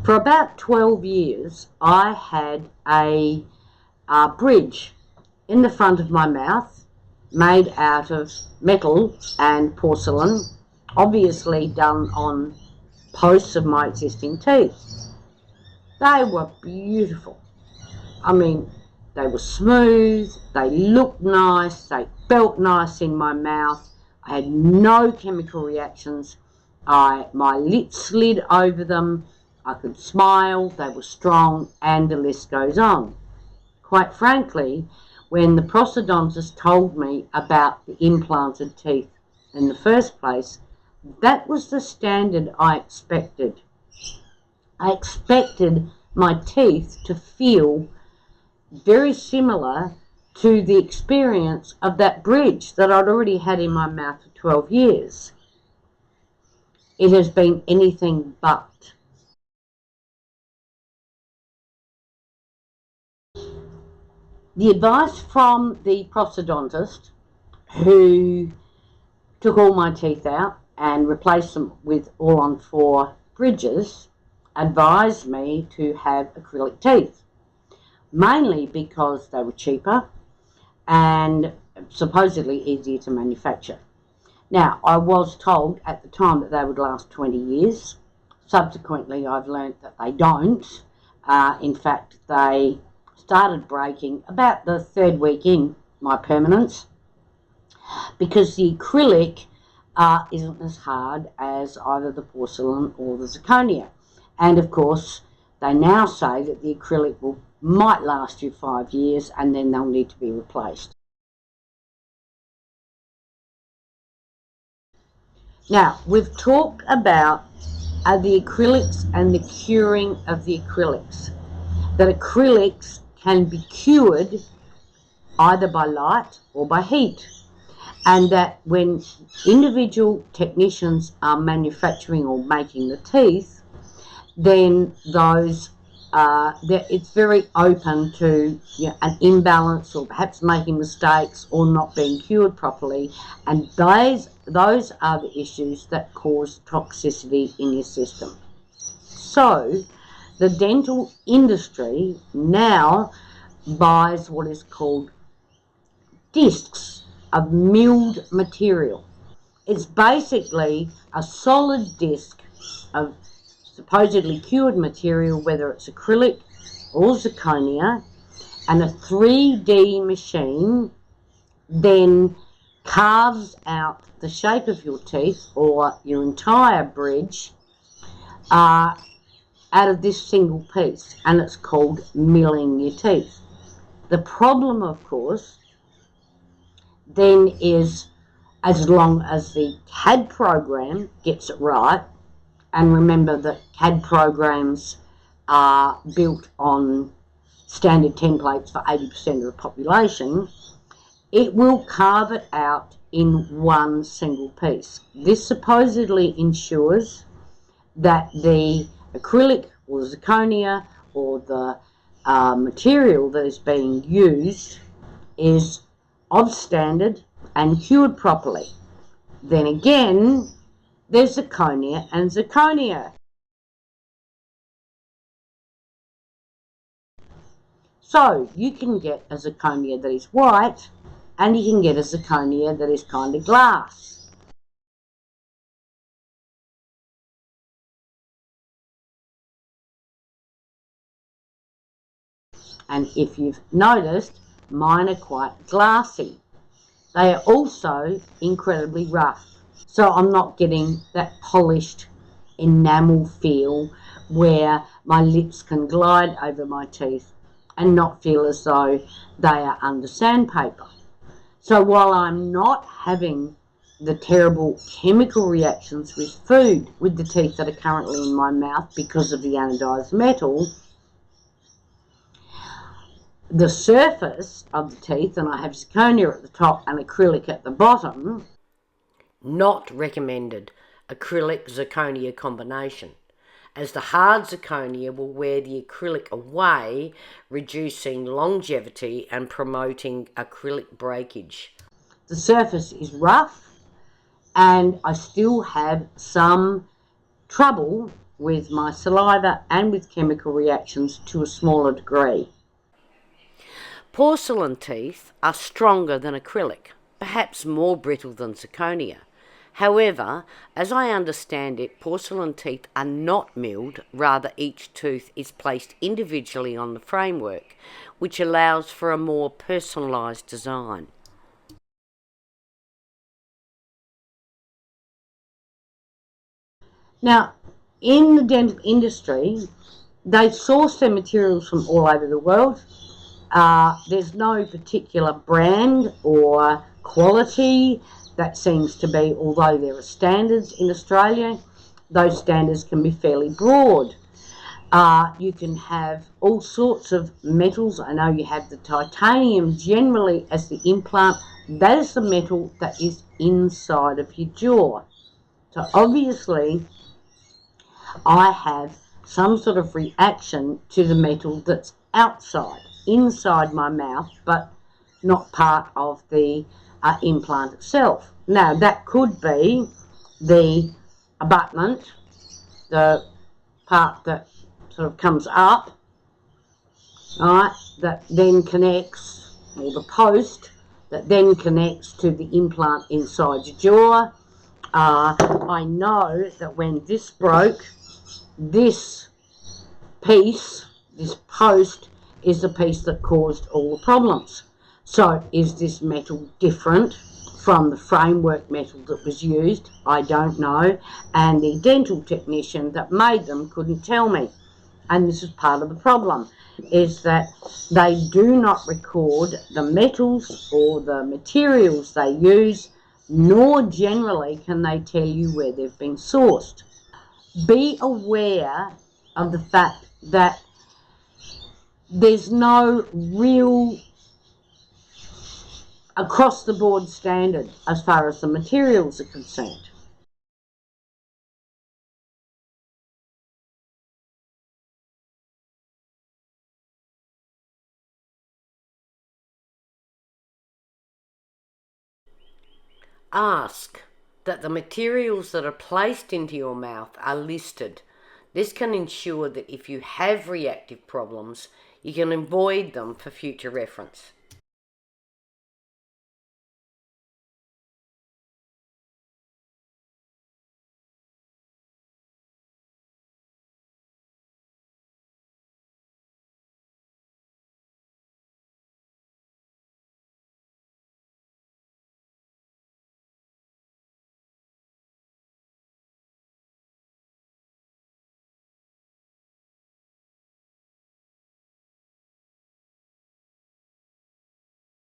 For about 12 years, I had a bridge in the front of my mouth made out of metal and porcelain, obviously done on posts of my existing teeth. They were beautiful. I mean, they were smooth, they looked nice, they felt nice in my mouth. I had no chemical reactions. My lips slid over them. I could smile, they were strong, and the list goes on. Quite frankly, when the prosthodontist told me about the implanted teeth in the first place, that was the standard I expected. I expected my teeth to feel very similar to the experience of that bridge that I'd already had in my mouth for 12 years. It has been anything but. The advice from the prosthodontist, who took all my teeth out and replaced them with all-on-4 bridges, advised me to have acrylic teeth, mainly because they were cheaper and supposedly easier to manufacture. Now, I was told at the time that they would last 20 years. Subsequently, I've learned that they don't. In fact, they started breaking about the third week in my permanence, because the acrylic isn't as hard as either the porcelain or the zirconia. And of course, they now say that the acrylic might last you 5 years and then they'll need to be replaced. Now, we've talked about the acrylics and the curing of the acrylics. That acrylics can be cured either by light or by heat. And that when individual technicians are manufacturing or making the teeth, then those it's very open to an imbalance, or perhaps making mistakes or not being cured properly, and those are the issues that cause toxicity in your system. So the dental industry now buys what is called discs of milled material. It's basically a solid disc of supposedly cured material, whether it's acrylic or zirconia, and a 3D machine then carves out the shape of your teeth or your entire bridge out of this single piece, and it's called milling your teeth. The problem, of course, then is, as long as the CAD program gets it right, and remember that CAD programs are built on standard templates for 80% of the population, it will carve it out in one single piece. This supposedly ensures that the acrylic or zirconia or the material that is being used is of standard and cured properly. Then again, there's zirconia and zirconia. So you can get a zirconia that is white, and you can get a zirconia that is kind of glass. And if you've noticed, mine are quite glassy. They are also incredibly rough. So I'm not getting that polished enamel feel where my lips can glide over my teeth and not feel as though they are under sandpaper. So while I'm not having the terrible chemical reactions with food with the teeth that are currently in my mouth because of the anodized metal, the surface of the teeth, and I have zirconia at the top and acrylic at the bottom. Not recommended acrylic zirconia combination, as the hard zirconia will wear the acrylic away, reducing longevity and promoting acrylic breakage. The surface is rough, and I still have some trouble with my saliva and with chemical reactions to a smaller degree. Porcelain teeth are stronger than acrylic, perhaps more brittle than zirconia. However, as I understand it, porcelain teeth are not milled, rather each tooth is placed individually on the framework, which allows for a more personalised design. Now, in the dental industry, they source their materials from all over the world. There's no particular brand or quality that seems to be, although there are standards in Australia, those standards can be fairly broad. You can have all sorts of metals. I know you have the titanium generally as the implant. That is the metal that is inside of your jaw. So obviously I have some sort of reaction to the metal that's outside, inside my mouth, but not part of the implant itself. Now, that could be the abutment, the part that sort of comes up, right, that then connects, or the post that then connects to the implant inside your jaw. I know that when this broke, this piece, this post, is the piece that caused all the problems. So is this metal different from the framework metal that was used? I don't know. And the dental technician that made them couldn't tell me. And this is part of the problem, is that they do not record the metals or the materials they use, nor generally can they tell you where they've been sourced. Be aware of the fact that there's no real across the board standard as far as the materials are concerned. Ask that the materials that are placed into your mouth are listed. This can ensure that if you have reactive problems, you can avoid them for future reference.